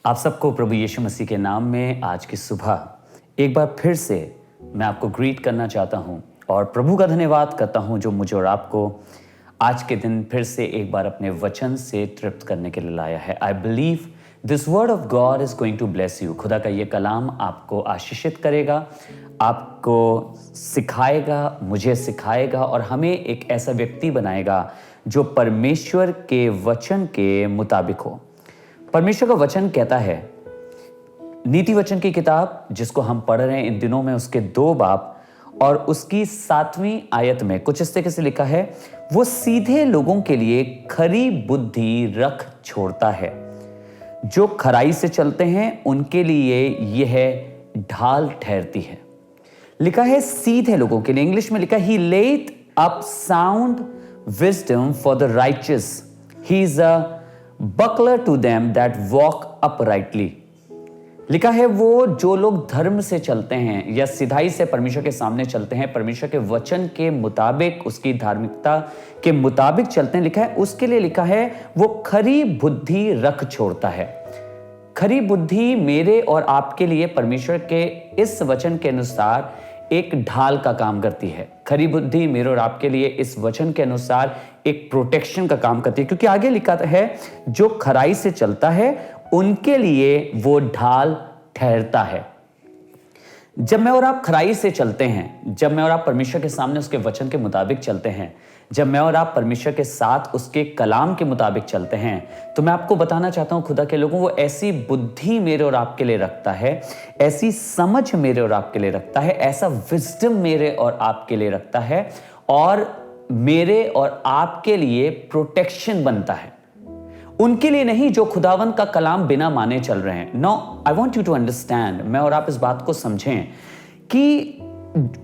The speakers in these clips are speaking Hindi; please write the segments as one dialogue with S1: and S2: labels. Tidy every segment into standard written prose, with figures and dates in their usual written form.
S1: आप सबको प्रभु यीशु मसीह के नाम में आज की सुबह एक बार फिर से मैं आपको ग्रीट करना चाहता हूं और प्रभु का धन्यवाद करता हूं जो मुझे और आपको आज के दिन फिर से एक बार अपने वचन से तृप्त करने के लिए लाया है। I believe this word of God is going to bless you. खुदा का ये कलाम आपको आशीषित करेगा, आपको सिखाएगा, मुझे सिखाएगा और हमें एक ऐसा व्यक्ति बनाएगा जो परमेश्वर के वचन के मुताबिक हो। परमेश्वर का वचन कहता है, नीति वचन की किताब जिसको हम पढ़ रहे हैं इन दिनों में, उसके 2 बाब और उसकी 7वीं आयत में कुछ इस तरीके से लिखा है, वो सीधे लोगों के लिए खरी बुद्धि रख छोड़ता है, जो खराई से चलते हैं उनके लिए यह ढाल ठहरती है। लिखा है सीधे लोगों के लिए, इंग्लिश में लिखा ही let up sound wisdom for the righteous, he is a buckler to them that walk uprightly. लिखा है वो जो लोग धर्म से चलते हैं या सिधाई से परमेश्वर के सामने चलते हैं, परमेश्वर के वचन के मुताबिक, उसकी धार्मिकता के मुताबिक चलते हैं, लिखा है उसके लिए लिखा है वो खरी बुद्धि रख छोड़ता है। खरी बुद्धि मेरे और आपके लिए परमेश्वर के इस वचन के अनुसार एक ढाल का काम करती है। खरी बुद्धि मेरे और आपके लिए इस वचन के अनुसार एक प्रोटेक्शन का काम करती है, क्योंकि आगे लिखा है जो खराई से चलता है उनके लिए वो ढाल ठहरता है। जब मैं और आप खराई से चलते हैं, जब मैं और आप परमेश्वर के सामने उसके वचन के मुताबिक चलते हैं, जब मैं और आप परमेश्वर के साथ उसके कलाम के मुताबिक चलते हैं, तो मैं आपको बताना चाहता हूं खुदा के लोगों, वो ऐसी बुद्धि मेरे और आपके लिए रखता है, ऐसी समझ मेरे और आपके लिए रखता है, ऐसा विजडम मेरे और आपके लिए रखता है और मेरे और आपके लिए प्रोटेक्शन बनता है। उनके लिए नहीं जो खुदावन का कलाम बिना माने चल रहे हैं। No, I want you to understand, मैं और आप इस बात को समझें कि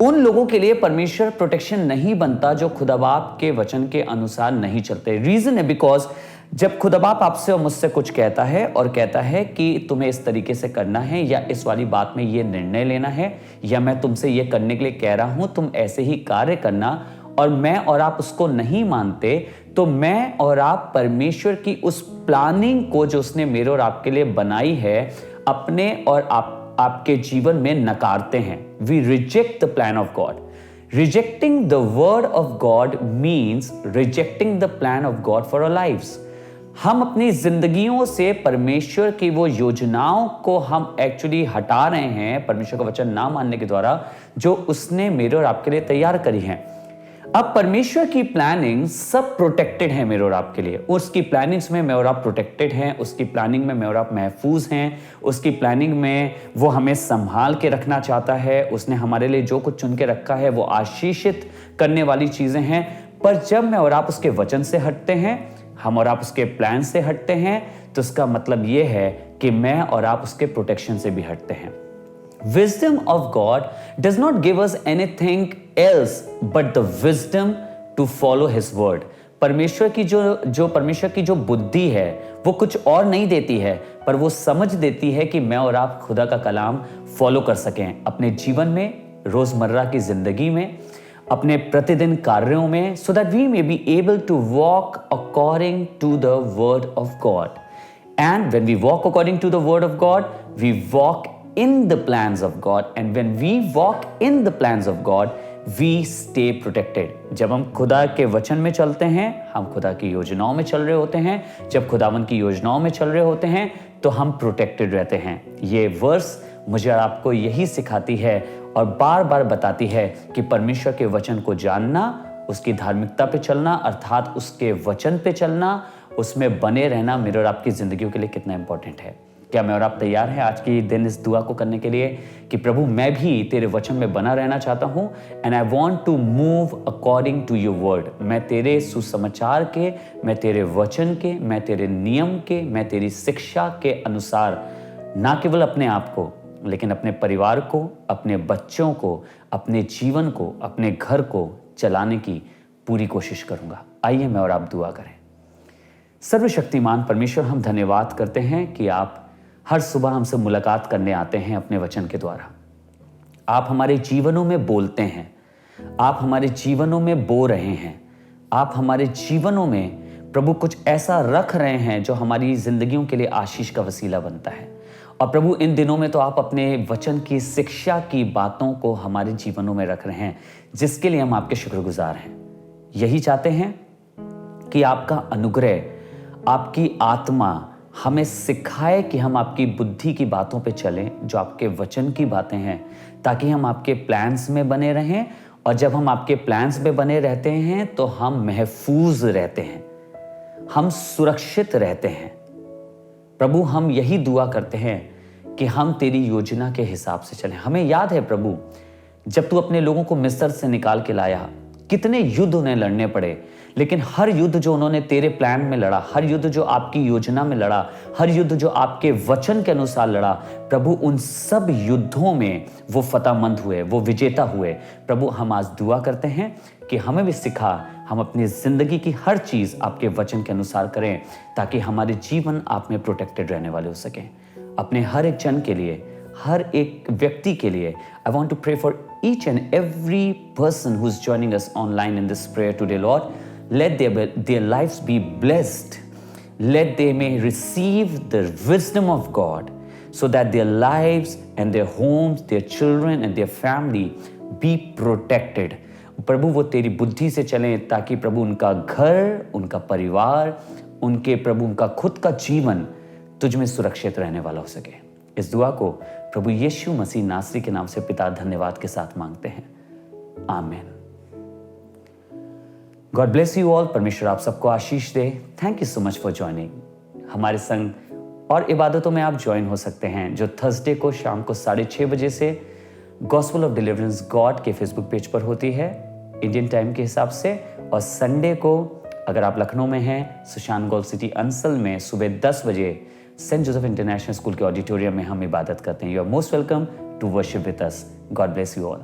S1: उन लोगों के लिए परमेश्वर प्रोटेक्शन नहीं बनता जो खुदाबाप के वचन के अनुसार नहीं चलते। रीजन है बिकॉज जब खुदाबाप आपसे और मुझसे कुछ कहता है और कहता है कि तुम्हें इस तरीके से करना है या इस वाली बात में ये निर्णय लेना है या मैं तुमसे ये करने के लिए कह रहा हूं, तुम ऐसे ही कार्य करना, और मैं और आप उसको नहीं मानते, तो मैं और आप परमेश्वर की उस प्लानिंग को जो उसने मेरे और आपके लिए बनाई है अपने और आपके जीवन में नकारते हैं। We reject the plan of God. Rejecting the word of God means rejecting the plan of God for our lives. हम अपनी जिंदगियों से परमेश्वर की वो योजनाओं को हम एक्चुअली हटा रहे हैं परमेश्वर का वचन ना मानने के द्वारा, जो उसने मेरे और आपके लिए तैयार करी है। अब परमेश्वर की प्लानिंग सब प्रोटेक्टेड है मेरे और आपके लिए। उसकी प्लानिंग्स में मैं और आप प्रोटेक्टेड हैं, उसकी प्लानिंग में मैं और आप महफूज हैं, उसकी प्लानिंग में वो हमें संभाल के रखना चाहता है। उसने हमारे लिए जो कुछ चुन के रखा है वो आशीषित करने वाली चीजें हैं। पर जब मैं और आप उसके वचन से हटते हैं, हम और आप उसके प्लान से हटते हैं, तो इसका मतलब ये है कि मैं और आप उसके प्रोटेक्शन से भी हटते हैं। Wisdom of God does not give us anything else but the wisdom to follow His word. परमेश्वर की परमेश्वर की जो बुद्धि है वो कुछ और नहीं देती है, पर वो समझ देती है कि मैं और आप खुदा का कलाम फॉलो कर सकें अपने जीवन में, रोजमर्रा की जिंदगी में, अपने प्रतिदिन कार्यों में, so that we may be able to walk according to the word of God. And when we walk according to the word of God, we walk in the plans of God, and when we walk in the plans of God, we stay protected. जब हम खुदा के वचन में चलते हैं, हम खुदा की योजनाओं में चल रहे होते हैं, जब खुदावन की योजनाओं में चल रहे होते हैं, तो हम प्रोटेक्टेड रहते हैं। ये वर्स मुझे और आपको यही सिखाती है और बार बार बताती है कि परमेश्वर के वचन को जानना, उसकी धार्मिकता पे चलना, अर्थात उसके वचन पे चलना, उसमें बने रहना मेरे और आपकी जिंदगियों के लिए कितना इंपॉर्टेंट है। क्या मैं और आप तैयार हैं आज की दिन इस दुआ को करने के लिए कि प्रभु मैं भी तेरे वचन में बना रहना चाहता हूं, and I want to move according to your word. मैं तेरे सुसमाचार के, मैं तेरे वचन के, मैं तेरे नियम के, मैं तेरी शिक्षा के अनुसार ना केवल अपने आप को, लेकिन अपने परिवार को, अपने बच्चों को, अपने जीवन को, अपने घर को चलाने की पूरी कोशिश करूंगा। आइए मैं और आप दुआ करें। सर्वशक्तिमान परमेश्वर, हम धन्यवाद करते हैं कि आप हर सुबह हमसे मुलाकात करने आते हैं अपने वचन के द्वारा। आप हमारे जीवनों में बोलते हैं, आप हमारे जीवनों में बो रहे हैं, आप हमारे जीवनों में प्रभु कुछ ऐसा रख रहे हैं जो हमारी जिंदगियों के लिए आशीष का वसीला बनता है। और प्रभु इन दिनों में तो आप अपने वचन की शिक्षा की बातों को हमारे जीवनों में रख रहे हैं, जिसके लिए हम आपके शुक्रगुजार हैं। यही चाहते हैं कि आपका अनुग्रह, आपकी आत्मा हमें सिखाए कि हम आपकी बुद्धि की बातों पे चलें, जो आपके वचन की बातें हैं, ताकि हम आपके प्लान्स में बने रहें। और जब हम आपके प्लान्स में बने रहते हैं तो हम महफूज रहते हैं, हम सुरक्षित रहते हैं। प्रभु, हम यही दुआ करते हैं कि हम तेरी योजना के हिसाब से चलें। हमें याद है प्रभु, जब तू अपने लोगों को मिस्र से निकाल के लाया, कितने युद्ध उन्हें लड़ने पड़े, लेकिन हर युद्ध जो उन्होंने तेरे प्लान में लड़ा, हर युद्ध जो आपकी योजना में लड़ा, हर युद्ध जो आपके वचन के अनुसार लड़ा, प्रभु उन सब युद्धों में वो फतेहमंद हुए, वो विजेता हुए। प्रभु, हम आज दुआ करते हैं कि हमें भी सिखा, हम अपनी जिंदगी की हर चीज आपके वचन के अनुसार करें, ताकि हमारे जीवन आप में प्रोटेक्टेड रहने वाले हो सकें। अपने हर एक जन के लिए, हर एक व्यक्ति के लिए, I want to pray for each and every person who's joining us online in this prayer today, Lord. Let their lives be blessed. Let they may receive the wisdom of God, so that their lives and their homes, their children and their family be protected. प्रभु, वो तेरी बुद्धि से चलें, ताकि प्रभु उनका घर, उनका परिवार, उनके प्रभु उनका खुद का जीवन तुझ में सुरक्षित रहने वाला हो सके। इस दुआ को प्रभु यीशु मसीह नासरी के नाम से पिता धन्यवाद के साथ मांगते हैं, आमीन। God bless you all. परमेश्वर आप सबको आशीष दे। Thank you so much for joining. हमारे संग और इबादतों में आप ज्वाइन हो सकते हैं, जो थर्सडे को शाम को 6:30 बजे से गॉस्पेल ऑफ डिलीवरेंस गॉड के फेसबुक पेज पर होती है इंडियन टाइम के हिसाब से, और संडे को अगर आप लखनऊ में हैं, सुशांत गोल्ड सिटी अंसल में सुबह 10 बजे सेंट जोसेफ इंटरनेशनल स्कूल के ऑडिटोरियम में हम इबादत करते हैं। You are most welcome to worship with us. God bless you all.